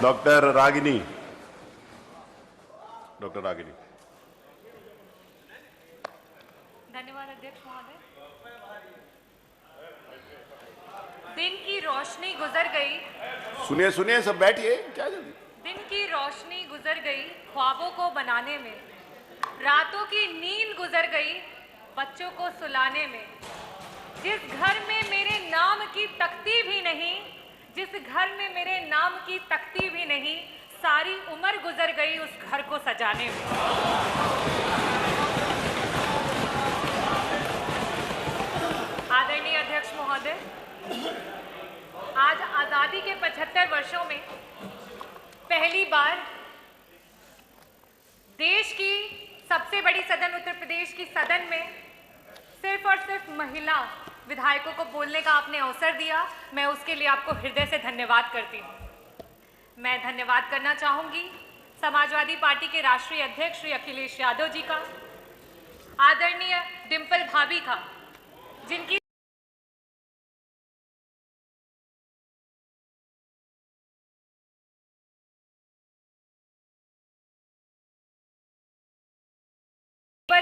Doctor Ragini. Doctor Ragini. धन्यवाद अध्यक्ष महोदय। दिन की रोशनी गुजर गई। सुनिए सुनिए, सब बैठिए, क्या जल्दी। दिन की रोशनी गुजर गई ख्वाबों को बनाने में, रातों की नींद गुजर गई बच्चों को सुलाने में। जिस घर में मेरे नाम की तख्ती भी नहीं, जिस घर में मेरे नाम की तख्ती भी नहीं, सारी उम्र गुजर गई उस घर को सजाने में। आदरणीय अध्यक्ष महोदय, आज आजादी के 75 वर्षों में पहली बार देश की सबसे बड़ी सदन उत्तर प्रदेश की सदन में सिर्फ और सिर्फ महिला विधायकों को बोलने का आपने अवसर दिया। मैं उसके लिए आपको हृदय से धन्यवाद करती हूँ। मैं धन्यवाद करना चाहूँगी समाजवादी पार्टी के राष्ट्रीय अध्यक्ष श्री अखिलेश यादव जी का, आदरणीय डिम्पल भाभी का, जिनकी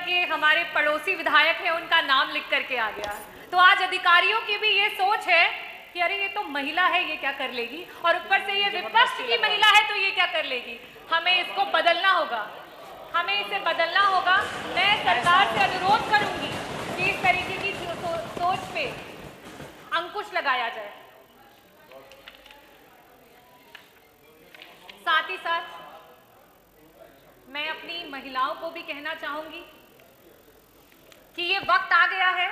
के हमारे पड़ोसी विधायक हैं, उनका नाम लिख करके आ गया। तो आज अधिकारियों की भी ये सोच है कि अरे ये तो महिला है, ये क्या कर लेगी, और ऊपर से ये विपक्ष की महिला है तो ये क्या कर लेगी। हमें इसको बदलना होगा, हमें इसे बदलना होगा। मैं सरकार से अनुरोध करूंगी कि इस तरीके की सोच पे अंकुश लगाया जाए। साथ ही साथ मैं अपनी महिलाओं को भी कहना चाहूंगी कि ये वक्त आ गया है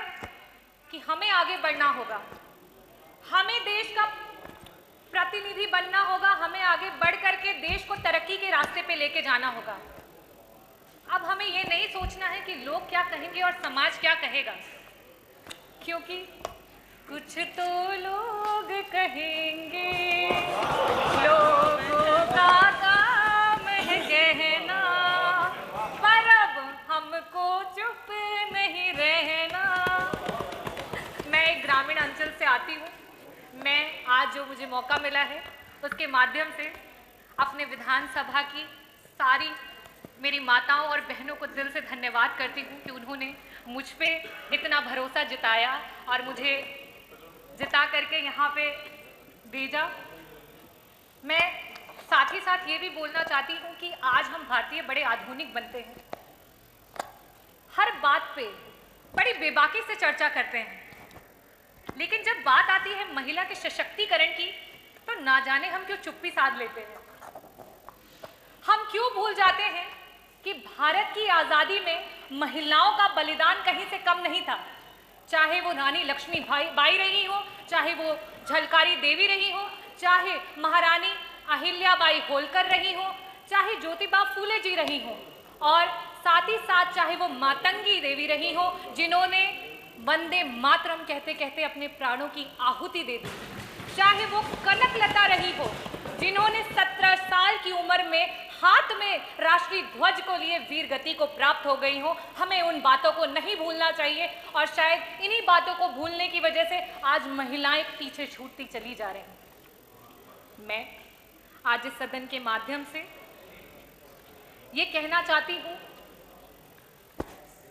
कि हमें आगे बढ़ना होगा, हमें देश का प्रतिनिधि बनना होगा, हमें आगे बढ़ करके देश को तरक्की के रास्ते पे लेके जाना होगा। अब हमें ये नहीं सोचना है कि लोग क्या कहेंगे और समाज क्या कहेगा, क्योंकि कुछ तो लोग कहेंगे, लोगों का काम है कहना, पर अब हमको चुप नहीं रहना। मैं एक ग्रामीण अंचल से आती हूँ। मैं आज जो मुझे मौका मिला है उसके माध्यम से अपने विधानसभा की सारी मेरी माताओं और बहनों को दिल से धन्यवाद करती हूँ कि उन्होंने मुझ पे इतना भरोसा जताया और मुझे जिता करके यहाँ पे भेजा। मैं साथ ही साथ ये भी बोलना चाहती हूँ कि आज हम भारतीय बड़े आधुनिक बनते हैं, हर बात पे बड़ी बेबाकी से चर्चा करते हैं, लेकिन जब बात आती है महिला के सशक्तिकरण की तो ना जाने हम क्यों चुप्पी साध लेते हैं। हम क्यों भूल जाते हैं कि भारत की आज़ादी में महिलाओं का बलिदान कहीं से कम नहीं था। चाहे वो रानी लक्ष्मी बाई रही हो, चाहे वो झलकारी देवी रही हो, चाहे महारानी अहिल्याबाई होलकर रही हो, चाहे ज्योतिबा फूले जी रही हो, और साथ ही साथ चाहे वो मातंगी देवी रही हो जिन्होंने वंदे मातरम कहते कहते अपने प्राणों की आहुति दे दी, चाहे वो कनकलता रही हो जिन्होंने 17 साल की उम्र में हाथ में राष्ट्रीय ध्वज को लिए वीर गति को प्राप्त हो गई हो। हमें उन बातों को नहीं भूलना चाहिए और शायद इन्हीं बातों को भूलने की वजह से आज महिलाएं पीछे छूटती चली जा रही हैं। मैं आज इस सदन के माध्यम से ये कहना चाहती हूँ,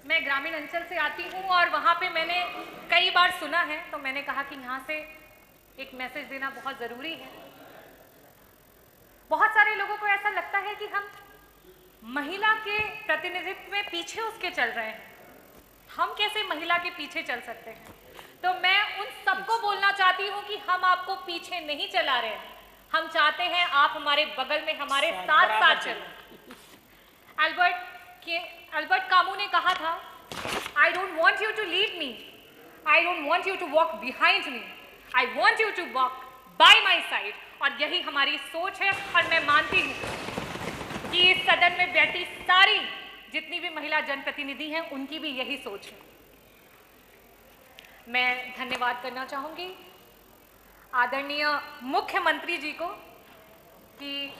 मैं ग्रामीण अंचल से आती हूँ और वहाँ पे मैंने कई बार सुना है, तो मैंने कहा कि यहाँ से एक मैसेज देना बहुत ज़रूरी है। बहुत सारे लोगों को ऐसा लगता है कि हम महिला के प्रतिनिधित्व में पीछे उसके चल रहे हैं। हम कैसे महिला के पीछे चल सकते हैं? तो मैं उन सबको बोलना चाहती हूँ कि हम आपको पीछे नहीं चला रहे हैं, हम चाहते हैं आप हमारे बगल में हमारे साथ साथ चलें। अल्बर्ट कामू ने कहा था, I don't want you to lead me, I don't want you to walk behind me, I want you to walk by my side. और यही हमारी सोच है और मैं मानती हूँ कि इस सदन में बैठी सारी जितनी भी महिला जनप्रतिनिधि हैं उनकी भी यही सोच है। मैं धन्यवाद करना चाहूँगी आदरणीय मुख्यमंत्री जी को कि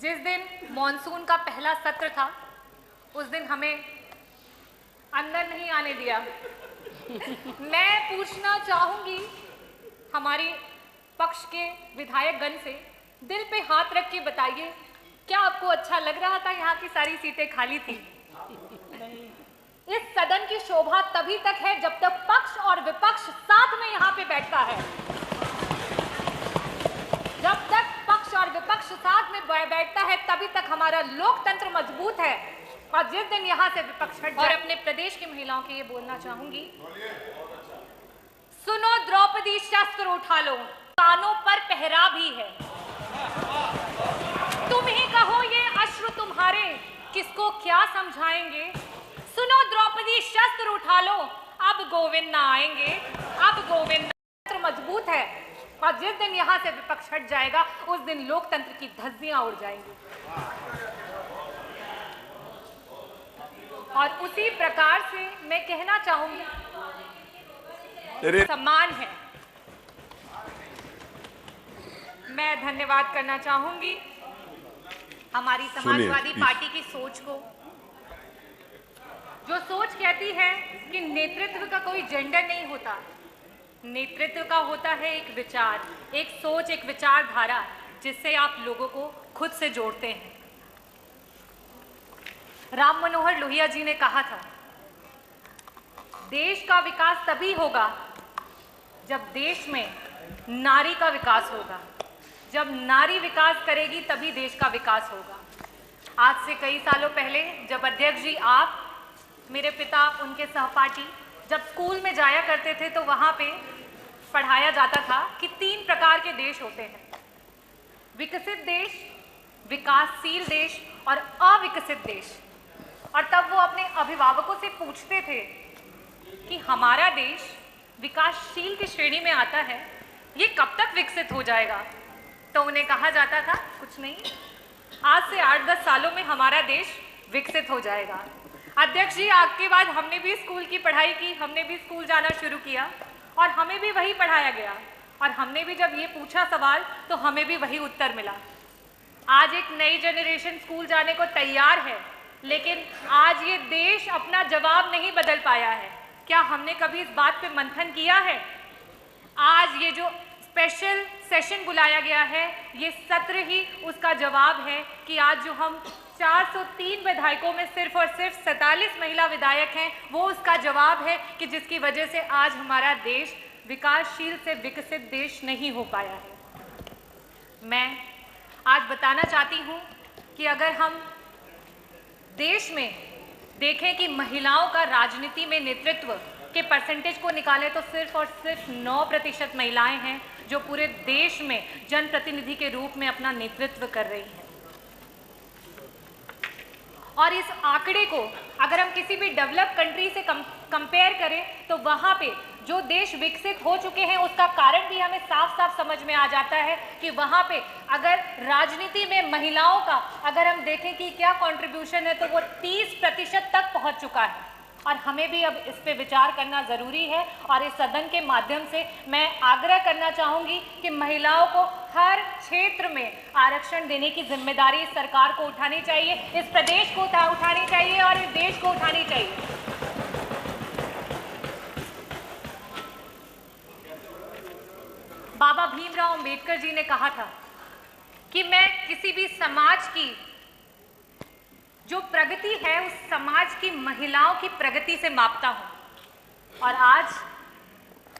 जिस दिन मॉनसून का पहला सत्र था उस दिन हमें अंदर नहीं आने दिया। मैं पूछना चाहूँगी हमारी पक्ष के विधायकगण से दिल पे हाथ रख के बताइए, क्या आपको अच्छा लग रहा था यहाँ की सारी सीटें खाली थी? इस सदन की शोभा तभी तक है जब तक पक्ष और विपक्ष साथ में यहाँ पे बैठता है। जब तक पक्ष और विपक्ष साथ में बैठता है तभी तक हमारा लोकतंत्र मजबूत है। और जिस दिन यहाँ से विपक्ष हट जाए, और अपने प्रदेश की महिलाओं के ये बोलना चाहूंगी, सुनो द्रौपदी शस्त्र उठा लो, कानों पर पहरा भी है। तुम ही कहो ये अश्रु तुम्हारे किसको क्या समझाएंगे। सुनो द्रौपदी शस्त्र उठा लो, अब गोविंद ना आएंगे, अब गोविंद मजबूत है। और जिस दिन यहाँ से विपक्ष हट जाएगा उस दिन लोकतंत्र की धज्जियां उड़ जाएंगी। और उसी प्रकार से मैं कहना चाहूंगी, सम्मान है। मैं धन्यवाद करना चाहूंगी हमारी समाजवादी पार्टी की सोच को, जो सोच कहती है कि नेतृत्व का कोई जेंडर नहीं होता, नेतृत्व का होता है एक विचार, एक सोच, एक विचारधारा जिससे आप लोगों को खुद से जोड़ते हैं। राम मनोहर लोहिया जी ने कहा था, देश का विकास तभी होगा जब देश में नारी का विकास होगा। जब नारी विकास करेगी तभी देश का विकास होगा। आज से कई सालों पहले जब अध्यक्ष जी, आप, मेरे पिता, उनके सहपाठी जब स्कूल में जाया करते थे तो वहाँ पे पढ़ाया जाता था कि 3 प्रकार के देश होते हैं, विकसित देश, विकासशील देश और अविकसित देश। और तब वो अपने अभिभावकों से पूछते थे कि हमारा देश विकासशील की श्रेणी में आता है, ये कब तक विकसित हो जाएगा? तो उन्हें कहा जाता था, कुछ नहीं, आज से 8-10 सालों में हमारा देश विकसित हो जाएगा। अध्यक्ष जी, आपके बाद हमने भी स्कूल की पढ़ाई की, हमने भी स्कूल जाना शुरू किया और हमें भी वही पढ़ाया गया। और हमने भी जब ये पूछा सवाल तो हमें भी वही उत्तर मिला। आज एक नई जनरेशन स्कूल जाने को तैयार है, लेकिन आज ये देश अपना जवाब नहीं बदल पाया है। क्या हमने कभी इस बात पे मंथन किया है? आज ये जो स्पेशल सेशन बुलाया गया है, ये सत्र ही उसका जवाब है कि आज जो हम 403 विधायकों में सिर्फ और सिर्फ 47 महिला विधायक हैं, वो उसका जवाब है कि जिसकी वजह से आज हमारा देश विकासशील से विकसित देश नहीं हो पाया है। मैं आज बताना चाहती हूँ कि अगर हम देश में देखें कि महिलाओं का राजनीति में नेतृत्व के परसेंटेज को निकालें तो सिर्फ और सिर्फ 9% महिलाएं हैं जो पूरे देश में जनप्रतिनिधि के रूप में अपना नेतृत्व कर रही हैं। और इस आंकड़े को अगर हम किसी भी डेवलप कंट्री से कंपेयर करें तो वहाँ पे जो देश विकसित हो चुके हैं उसका कारण भी हमें साफ साफ समझ में आ जाता है कि वहाँ पे अगर राजनीति में महिलाओं का अगर हम देखें कि क्या कंट्रीब्यूशन है तो वो 30% तक पहुँच चुका है। और हमें भी अब इस पे विचार करना ज़रूरी है। और इस सदन के माध्यम से मैं आग्रह करना चाहूँगी कि महिलाओं को हर क्षेत्र में आरक्षण देने की जिम्मेदारी इस सरकार को उठानी चाहिए, इस प्रदेश को उठानी चाहिए और इस देश को उठानी चाहिए। बाबा भीमराव अंबेडकर जी ने कहा था कि मैं किसी भी समाज की जो प्रगति है उस समाज की महिलाओं की प्रगति से मापता हूँ। और आज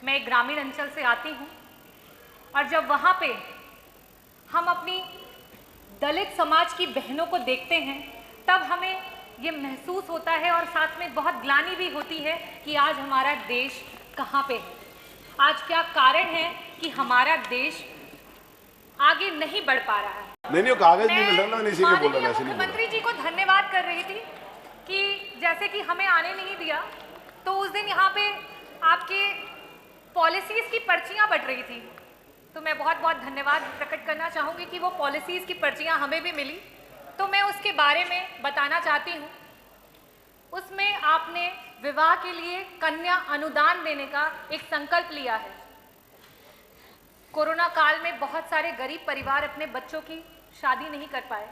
मैं एक ग्रामीण अंचल से आती हूँ और जब वहाँ पे हम अपनी दलित समाज की बहनों को देखते हैं तब हमें ये महसूस होता है और साथ में बहुत ग्लानि भी होती है कि आज हमारा देश कहाँ पे है, आज क्या कारण है कि हमारा देश आगे नहीं बढ़ पा रहा है। नहीं, कागज नहीं मिल रहा, इसीलिए बोल रहा हूं। मुख्यमंत्री जी को धन्यवाद कर रही थी कि जैसे कि हमें आने नहीं दिया तो उस दिन यहाँ पे आपके पॉलिसीज की पर्चियाँ बंट रही थी, तो मैं बहुत बहुत धन्यवाद प्रकट करना चाहूँगी कि वो पॉलिसीज की पर्चियाँ हमें भी मिली। तो मैं उसके बारे में बताना चाहती हूँ। उसमें आपने विवाह के लिए कन्या अनुदान देने का एक संकल्प लिया है। कोरोना काल में बहुत सारे गरीब परिवार अपने बच्चों की शादी नहीं कर पाए।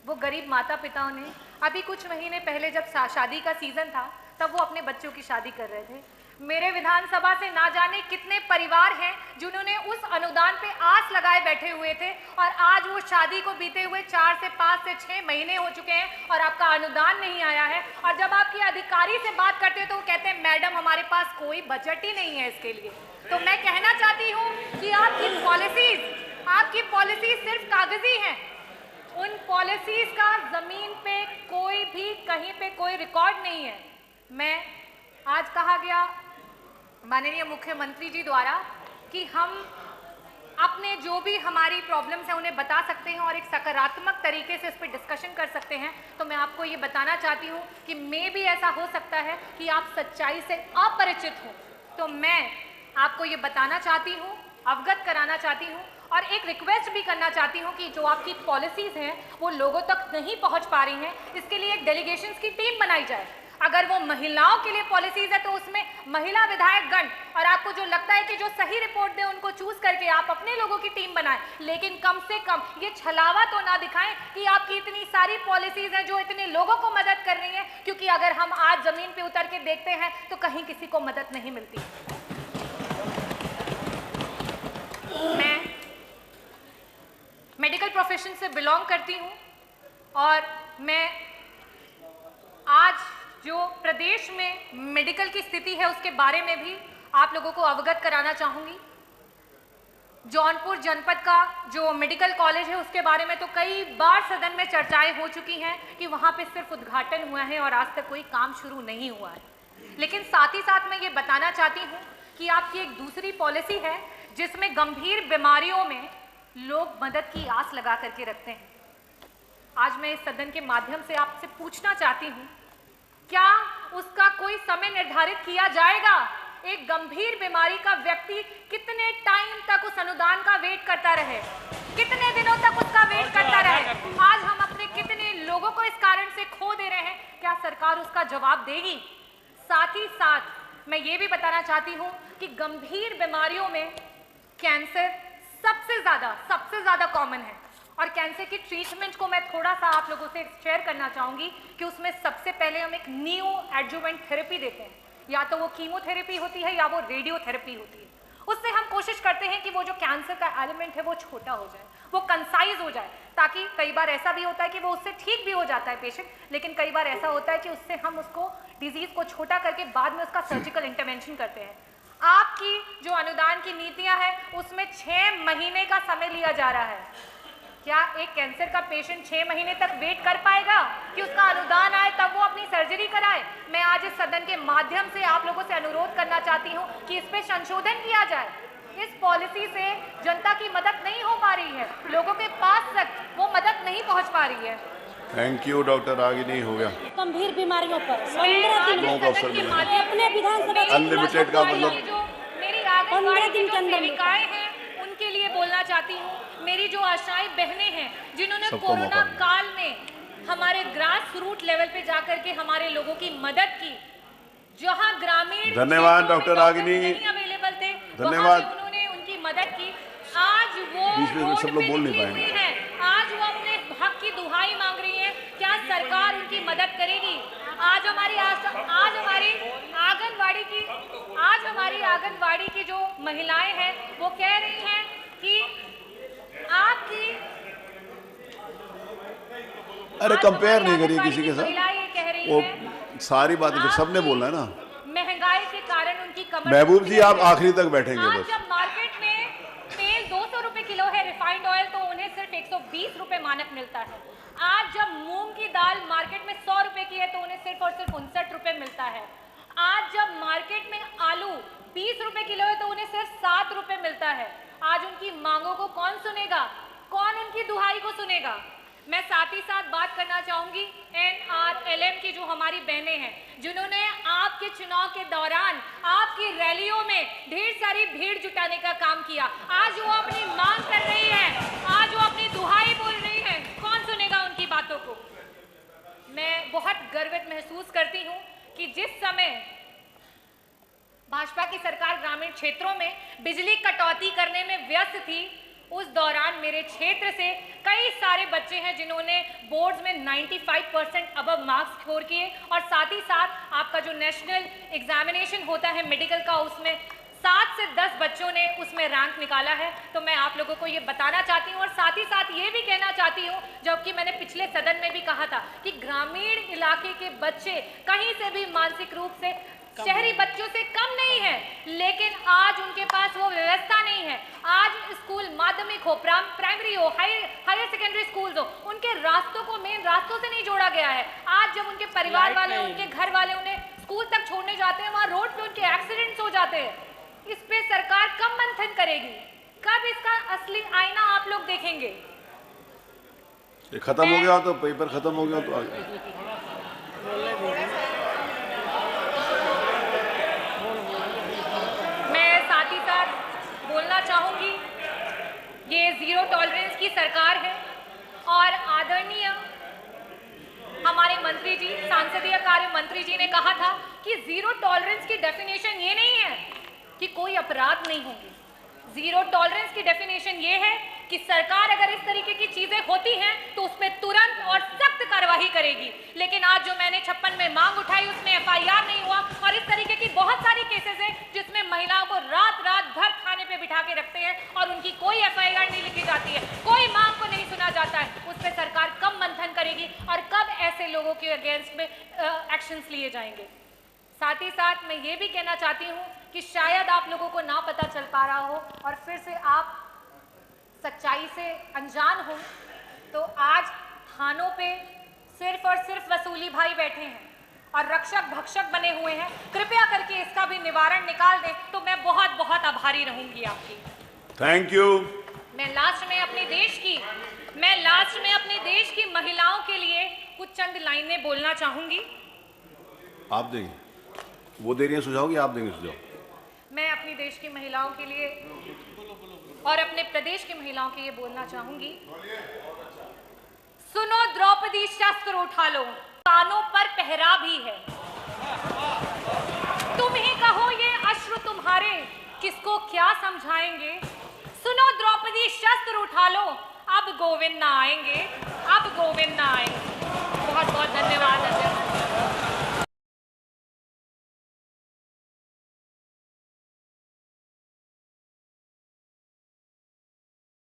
वो गरीब माता पिताओं ने अभी कुछ महीने पहले जब शादी का सीज़न था तब वो अपने बच्चों की शादी कर रहे थे। मेरे विधानसभा से ना जाने कितने परिवार हैं जिन्होंने उस अनुदान पे आस लगाए बैठे हुए थे और आज वो शादी को बीते हुए 4 से 5 से 6 महीने हो चुके हैं और आपका अनुदान नहीं आया है। और जब आपके अधिकारी से बात करते हैं तो वो कहते हैं मैडम हमारे पास कोई बजट ही नहीं है इसके लिए। तो मैं कहना चाहती हूँ कि आपकी पॉलिसीज सिर्फ कागजी हैं। उन पॉलिसीज का जमीन पे कोई भी कहीं पे कोई रिकॉर्ड नहीं है। मैं आज कहा गया माननीय मुख्यमंत्री जी द्वारा कि हम अपने जो भी हमारी प्रॉब्लम्स हैं उन्हें बता सकते हैं और एक सकारात्मक तरीके से इस पर डिस्कशन कर सकते हैं। तो मैं आपको ये बताना चाहती हूँ कि मे भी ऐसा हो सकता है कि आप सच्चाई से अपरिचित हो। तो मैं आपको ये बताना चाहती हूँ, अवगत कराना चाहती हूँ और एक रिक्वेस्ट भी करना चाहती हूँ कि जो आपकी पॉलिसीज़ हैं वो लोगों तक नहीं पहुँच पा रही हैं, इसके लिए एक डेलीगेशंस की टीम बनाई जाए। अगर वो महिलाओं के लिए पॉलिसीज है तो उसमें महिला विधायक गण और आपको जो लगता है कि जो सही रिपोर्ट दे उनको चूज करके आप अपने लोगों की टीम बनाएं, लेकिन कम से कम ये छलावा तो ना दिखाएं कि आपकी इतनी सारी पॉलिसीज हैं जो इतने लोगों को मदद कर रही हैं, क्योंकि अगर हम आज जमीन पे उतर के देखते हैं तो कहीं किसी को मदद नहीं मिलती। मैं मेडिकल प्रोफेशन से बिलोंग करती हूँ और मैं आज जो प्रदेश में मेडिकल की स्थिति है उसके बारे में भी आप लोगों को अवगत कराना चाहूँगी। जौनपुर जनपद का जो मेडिकल कॉलेज है उसके बारे में तो कई बार सदन में चर्चाएं हो चुकी हैं कि वहाँ पे सिर्फ उद्घाटन हुआ है और आज तक कोई काम शुरू नहीं हुआ है। लेकिन साथ ही साथ मैं ये बताना चाहती हूँ कि आपकी एक दूसरी पॉलिसी है जिसमें गंभीर बीमारियों में लोग मदद की आस लगा करके रखते हैं। आज मैं इस सदन के माध्यम से आपसे पूछना चाहती हूँ, क्या उसका कोई समय निर्धारित किया जाएगा? एक गंभीर बीमारी का व्यक्ति कितने टाइम तक उस अनुदान का वेट करता रहे, कितने दिनों तक उसका वेट करता रहे? आज हम अपने कितने लोगों को इस कारण से खो दे रहे हैं, क्या सरकार उसका जवाब देगी? साथ ही साथ मैं ये भी बताना चाहती हूँ कि गंभीर बीमारियों में कैंसर सबसे ज्यादा कॉमन है और कैंसर की ट्रीटमेंट को मैं थोड़ा सा आप लोगों से शेयर करना चाहूँगी कि उसमें सबसे पहले हम एक न्यू एडजुवेंट थेरेपी देते हैं, या तो वो कीमोथेरेपी होती है या वो रेडियोथेरेपी होती है। उससे हम कोशिश करते हैं कि वो जो कैंसर का एलिमेंट है वो छोटा हो जाए, वो कंसाइज हो जाए, ताकि कई बार ऐसा भी होता है कि वो उससे ठीक भी हो जाता है पेशेंट, लेकिन कई बार ऐसा होता है कि उससे हम उसको डिजीज को छोटा करके बाद में उसका सर्जिकल इंटरवेंशन करते हैं। आपकी जो अनुदान की नीतियां हैं उसमें 6 महीने का समय लिया जा रहा है। क्या एक कैंसर का पेशेंट 6 महीने तक वेट कर पाएगा कि उसका अनुदान आए तब वो अपनी सर्जरी कराए? मैं आज इस सदन के माध्यम से आप लोगों से अनुरोध करना चाहती हूँ कि इस पे संशोधन किया जाए। इस पॉलिसी से जनता की मदद नहीं हो पा रही है, लोगों के पास तक वो मदद नहीं पहुँच पा रही है। थैंक यू डॉक्टर, आगे नहीं हो गया। गंभीर बीमारियों पर 15 दिन अपने विधानसभा अनलिमिटेड का मतलब मेरी आंगनबाड़ी की जो सेविकाएं हैं उनके लिए बोलना चाहती हूँ। मेरी जो आशाएं बहनें हैं जिन्होंने कोरोना काल में हमारे ग्रास रूट लेवल पे जाकर के हमारे लोगों की मदद की, जहां ग्रामीण धन्यवाद डॉक्टर रागिनी, नहीं अवेलेबल थे, धन्यवाद, उन्होंने उनकी मदद की। आज वो सब लोग बोल नहीं पाएंगे। आज वो अपने हक की दुहाई मांग रही है, क्या सरकार उनकी मदद करेगी? आज हमारी आंगनबाड़ी की जो महिलाएं हैं वो कह रही हैं कि आपकी अरे कंपेयर नहीं करिए किसी के साथ, वो सारी बातें फिर सबने बोलना है ना। महंगाई के कारण उनकी कमर। महबूब जी आप आखिरी तक बैठेंगे बस। जब मार्केट में तेल 200 रुपए किलो है, रिफाइंड ऑयल तो उन्हें सिर्फ 120 रुपए मानक मिलता है। आज जब मूंग की दाल मार्केट में 100 रुपए की है तो उन्हें सिर्फ और सिर्फ 59 रुपए मिलता है। आज जब मार्केट में आलू 20 रुपए किलो है तो उन्हें सिर्फ 7 रुपए मिलता है। आज उनकी मांगों को कौन सुनेगा? कौन उनकी दुहाई को सुनेगा? मैं साथ ही साथ बात करना चाहूंगी NRLM की जो हमारी बहनें हैं, जिन्होंने आपके चुनाव के दौरान आपकी रैलियों में ढेर सारी भीड़ जुटाने का काम किया। आज वो अपनी मांग कर रही है, आज वो अपनी दुहाई बोल रही है, कौन सुनेगा उनकी बातों को? मैं बहुत गर्वित महसूस करती हूँ कि जिस समय भाजपा की सरकार ग्रामीण क्षेत्रों में बिजली कटौती करने में व्यस्त थी, उस दौरान मेरे क्षेत्र से कई सारे बच्चे हैं जिन्होंने बोर्ड्स में 95% अबव मार्क्स स्कोर किए, और साथ ही साथ आपका जो नेशनल एग्जामिनेशन होता है मेडिकल का, उसमें 7 से 10 बच्चों ने उसमें रैंक निकाला है। तो मैं आप लोगों को ये बताना चाहती हूँ, और साथ ही साथ ये भी कहना चाहती हूँ, जबकि मैंने पिछले सदन में भी कहा था कि ग्रामीण इलाके के बच्चे कहीं से भी मानसिक रूप से शहरी बच्चों से कम नहीं है, लेकिन आज उनके पास वो व्यवस्था नहीं है। आज स्कूल माध्यमिक हो, प्राइमरी हो, हायर सेकेंडरी स्कूल्स हो, उनके रास्तों को मेन रास्तों से नहीं जोड़ा गया है। आज जब उनके परिवार वाले, उनके घर वाले उन्हें स्कूल तक छोड़ने जाते हैं, वहाँ रोड पे उनके एक्सीडेंट्स हो जाते हैं। इस पे सरकार कब मंथन करेगी? कब इसका असली आईना आप लोग देखेंगे? ये खत्म हो गया तो पेपर खत्म हो गया तो आगे। मैं साथ ही साथ बोलना चाहूंगी, ये जीरो टॉलरेंस की सरकार है, और आदरणीय हमारे मंत्री जी, सांसदीय कार्य मंत्री जी ने कहा था कि जीरो टॉलरेंस की डेफिनेशन ये नहीं है कि कोई अपराध नहीं होंगे। जीरो टॉलरेंस की डेफिनेशन ये है कि सरकार अगर इस तरीके की चीजें होती हैं तो उस पर तुरंत और सख्त कार्रवाई करेगी। लेकिन आज जो मैंने 56 में मांग उठाई उसमें FIR नहीं हुआ, और इस तरीके की बहुत सारी केसेस हैं जिसमें महिलाओं को रात रात भर खाने पे बिठा के रखते हैं और उनकी कोई FIR नहीं लिखी जाती है, कोई मांग को नहीं सुना जाता है। उस पर सरकार कब मंथन करेगी और कब ऐसे लोगों के अगेंस्ट में एक्शंस लिए जाएंगे? साथ ही साथ मैं ये भी कहना चाहती हूँ कि शायद आप लोगों को ना पता चल पा रहा हो और फिर से आप सच्चाई से अनजान हो, तो आज थानों पे सिर्फ और सिर्फ वसूली भाई बैठे हैं और रक्षक भक्षक बने हुए हैं। कृपया करके इसका भी निवारण निकाल दें तो मैं बहुत बहुत आभारी रहूंगी आपकी। Thank you. मैं लास्ट में अपने देश की महिलाओं के लिए कुछ चंद लाइनें बोलना चाहूंगी। आप देंगे, वो दे रही है सुझाव कि आप देंगे सुझाव? मैं अपनी देश की महिलाओं के लिए और अपने प्रदेश की महिलाओं के लिए बोलना चाहूंगी। सुनो द्रौपदी, शस्त्र उठा लो, कानों पर पहरा भी है। तुम ही कहो ये अश्रु तुम्हारे किसको क्या समझाएंगे। सुनो द्रौपदी, शस्त्र उठा लो, अब गोविंद ना आएंगे, अब गोविंद ना आएंगे।